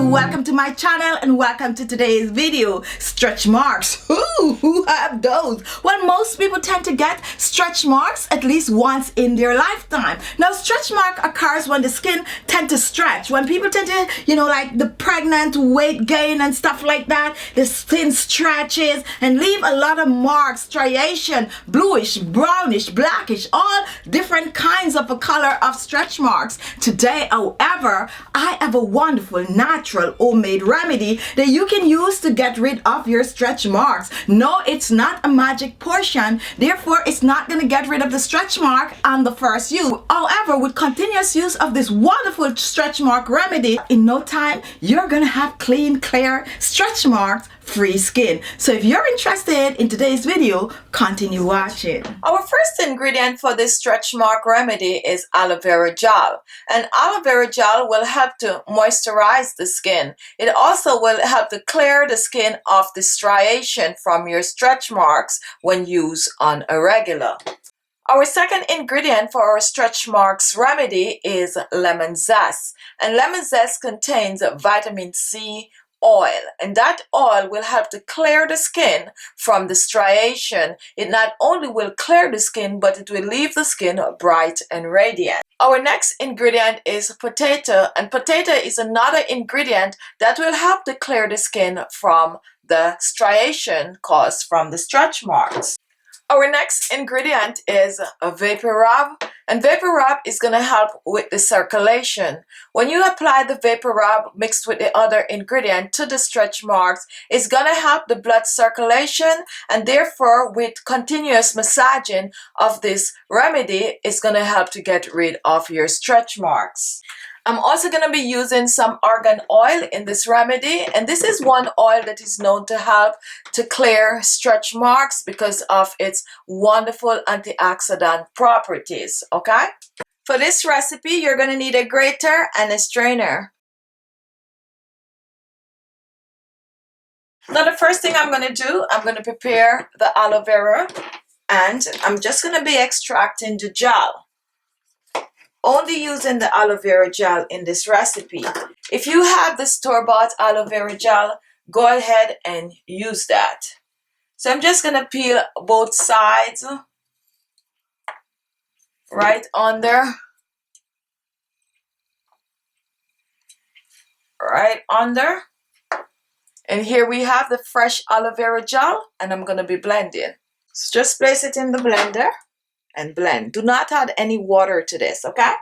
Welcome to my channel and welcome to today's video. Stretch marks. Who have those? Well, most people tend to get stretch marks at least once in their lifetime. Now, stretch mark occurs when the skin tend to stretch. When people tend to, like the pregnant, weight gain and stuff like that, the skin stretches and leave a lot of marks, striation, bluish, brownish, blackish, all different kinds of a color of stretch marks. Today, however, I have a wonderful natural homemade remedy that you can use to get rid of your stretch marks. No, it's not a magic potion, therefore it's not going to get rid of the stretch mark on the first use. However, with continuous use of this wonderful stretch mark remedy, in no time you're going to have clean, clear, stretch marks free skin. So if you're interested in today's video, continue watching. Our first ingredient for this stretch mark remedy is aloe vera gel, and aloe vera gel will help to moisturize the skin. It also will help to clear the skin of the striation from your stretch marks when used on a regular. Our second ingredient for our stretch marks remedy is lemon zest, and lemon zest contains vitamin C oil, and that oil will help to clear the skin from the striation. It not only will clear the skin, but it will leave the skin bright and radiant. Our next ingredient is potato, and potato is another ingredient that will help to clear the skin from the striation caused from the stretch marks. Our next ingredient is a Vaporub, and Vaporub is going to help with the circulation. When you apply the Vaporub mixed with the other ingredient to the stretch marks, it's going to help the blood circulation, and therefore with continuous massaging of this remedy, it's going to help to get rid of your stretch marks. I'm also going to be using some argan oil in this remedy, and this is one oil that is known to help to clear stretch marks because of its wonderful antioxidant properties, okay? For this recipe, you're going to need a grater and a strainer. Now, the first thing I'm going to do, I'm going to prepare the aloe vera, and I'm just going to be extracting the gel. Only using the aloe vera gel in this recipe. If you have the store-bought aloe vera gel, go ahead and use that. So I'm just going to peel both sides right under, right under. And here we have the fresh aloe vera gel, and I'm going to be blending. So just place it in the blender and blend. Do not add any water to this, okay?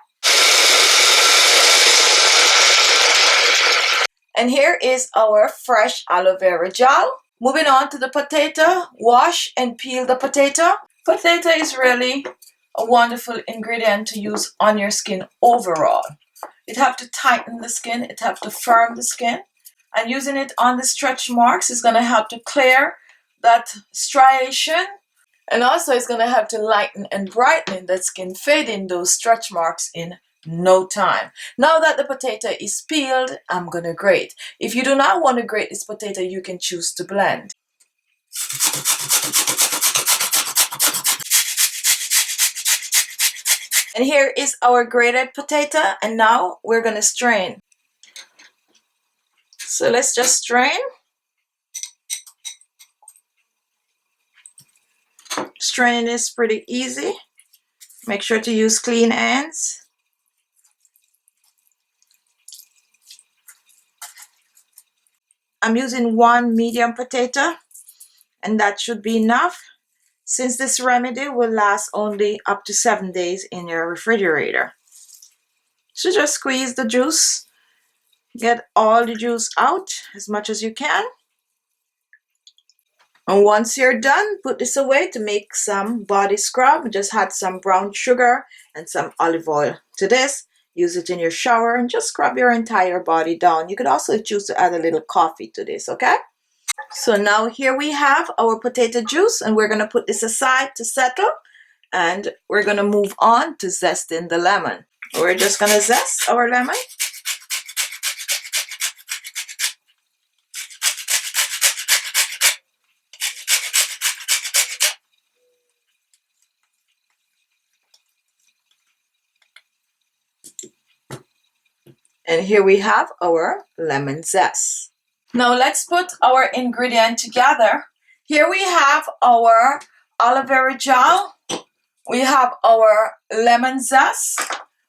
And here is our fresh aloe vera gel. Moving on to the potato. Wash and peel the potato. Potato is really a wonderful ingredient to use on your skin overall. It helps to tighten the skin, it helps to firm the skin. And using it on the stretch marks is going to help to clear that striation. And also it's going to help to lighten and brighten that skin, fading those stretch marks in no time. Now that the potato is peeled, I'm going to grate. If you do not want to grate this potato, you can choose to blend. And here is our grated potato, and now we're going to strain. So let's just strain. Straining is pretty easy. Make sure to use clean hands. I'm using one medium potato, and that should be enough, since this remedy will last only up to 7 days in your refrigerator. So just squeeze the juice. Get all the juice out as much as you can. And once you're done, put this away to make some body scrub. Just add some brown sugar and some olive oil to this. Use it in your shower and just scrub your entire body down. You could also choose to add a little coffee to this, okay? So now here we have our potato juice, and we're going to put this aside to settle, and we're going to move on to zesting the lemon. We're just going to zest our lemon. And here we have our lemon zest. Now let's put our ingredient together. Here we have our aloe vera gel. We have our lemon zest.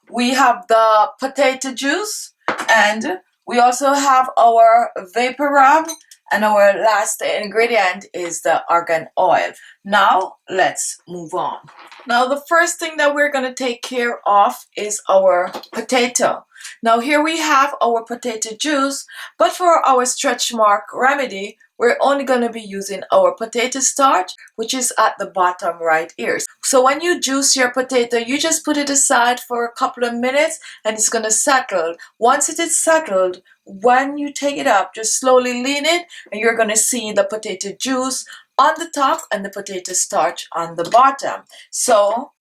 We have the potato juice. And we also have our Vaporub. And our last ingredient is the argan oil. Now let's move on. Now the first thing that we're going to take care of is our potato. Now here we have our potato juice, but for our stretch mark remedy, we're only going to be using our potato starch, which is at the bottom right here. So when you juice your potato, you just put it aside for a couple of minutes and it's going to settle. Once it is settled, when you take it up, just slowly lean it and you're going to see the potato juice on the top and the potato starch on the bottom. So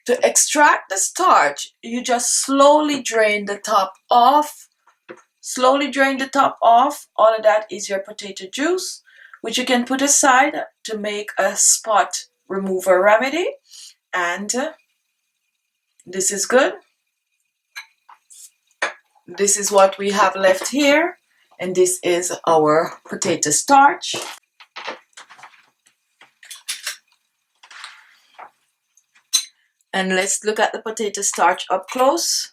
to extract the starch, you just slowly drain the top off. Slowly drain the top off. All of that is your potato juice, which you can put aside to make a spot remover remedy. And this is good. This is what we have left here. And this is our potato starch. And let's look at the potato starch up close.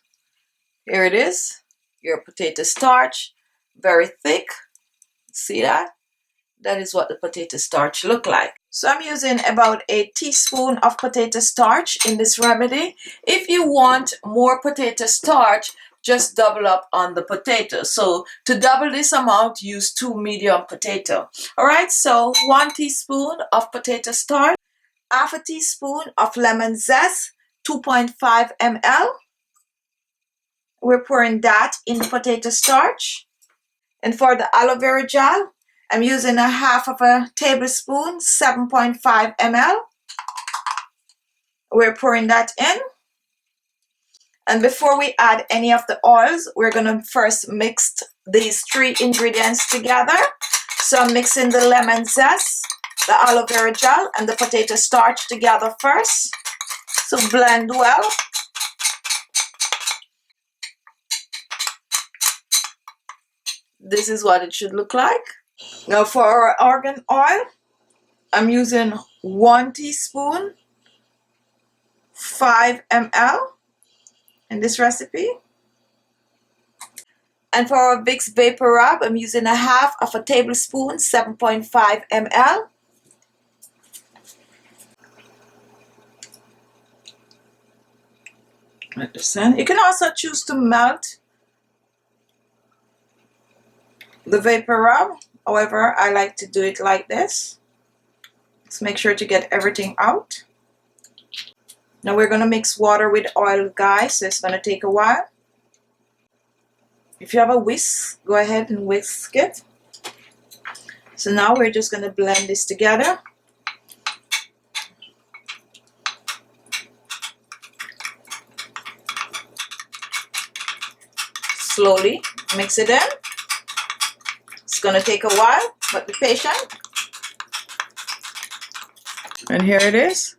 Here it is, your potato starch, very thick. See that? That is what the potato starch look like. So I'm using about a teaspoon of potato starch in this remedy. If you want more potato starch, just double up on the potato. So to double this amount, use 2 medium potato. All right, so 1 teaspoon of potato starch. Half a teaspoon of lemon zest, 2.5 ml. We're pouring that in the potato starch. And for the aloe vera gel, I'm using a half of a tablespoon, 7.5 ml. We're pouring that in. And before we add any of the oils, we're going to first mix these 3 ingredients together. So I'm mixing the lemon zest, the aloe vera gel, and the potato starch together first. So blend well. This is what it should look like. Now for our argan oil, I'm using 1 teaspoon, 5 ml in this recipe. And for our Vicks Vaporub, I'm using a half of a tablespoon, 7.5 ml. You can also choose to melt the Vaporub. However, I like to do it like this. Let's make sure to get everything out. Now we're going to mix water with oil, guys, so it's going to take a while. If you have a whisk, go ahead and whisk it. So now we're just going to blend this together. Slowly mix it in. It's going to take a while, but be patient. And here it is.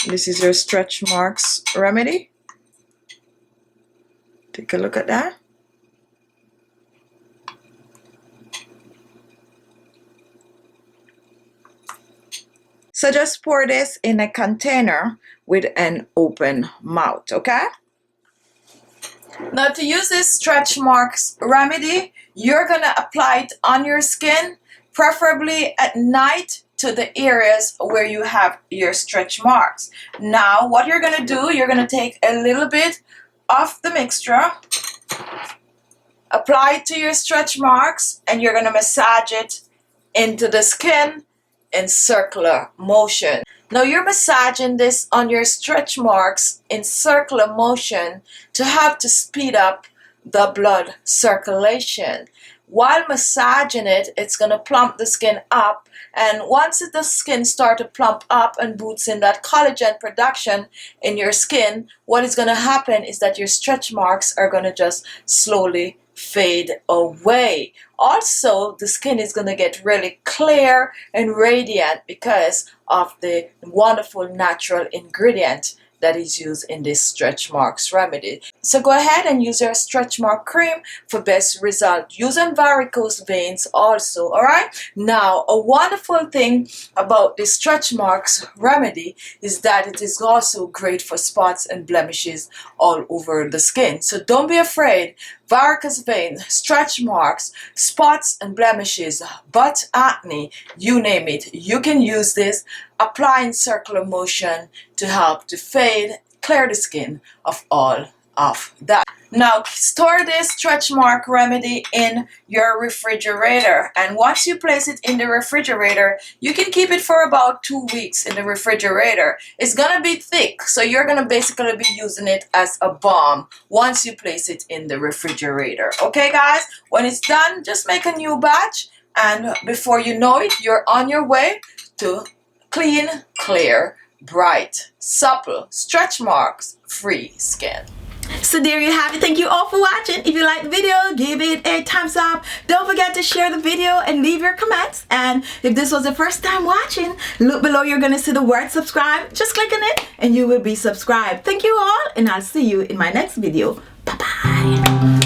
This is your stretch marks remedy. Take a look at that. So just pour this in a container with an open mouth, okay? Now to use this stretch marks remedy, you're going to apply it on your skin, preferably at night, to the areas where you have your stretch marks. Now what you're going to do, you're going to take a little bit of the mixture, apply it to your stretch marks, and you're going to massage it into the skin in circular motion. Now you're massaging this on your stretch marks in circular motion to speed up the blood circulation. while massaging it, it's going to plump the skin up. And once the skin starts to plump up and boosts in that collagen production in your skin, what is going to happen is that your stretch marks are going to just slowly fade away. Also, the skin is going to get really clear and radiant because of the wonderful natural ingredient that is used in this stretch marks remedy. So go ahead and use your stretch mark cream for best result. Using varicose veins also, alright? Now, a wonderful thing about this stretch marks remedy is that it is also great for spots and blemishes all over the skin. So don't be afraid. Varicose veins, stretch marks, spots and blemishes, butt acne, you name it. You can use this, apply in circular motion to help to fade, clear the skin of all of that. Now store this stretch mark remedy in your refrigerator, and once you place it in the refrigerator, you can keep it for about 2 weeks in the refrigerator. It's gonna be thick, so you're gonna basically be using it as a balm once you place it in the refrigerator. Okay guys, when it's done, just make a new batch, and before you know it, you're on your way to clean, clear, bright, supple, stretch marks free skin. So there you have it. Thank you all for watching. If you like the video, give it a thumbs up. Don't forget to share the video and leave your comments. And if this was the first time watching, look below. You're going to see the word subscribe. Just click on it and you will be subscribed. Thank you all, and I'll see you in my next video. Bye-bye.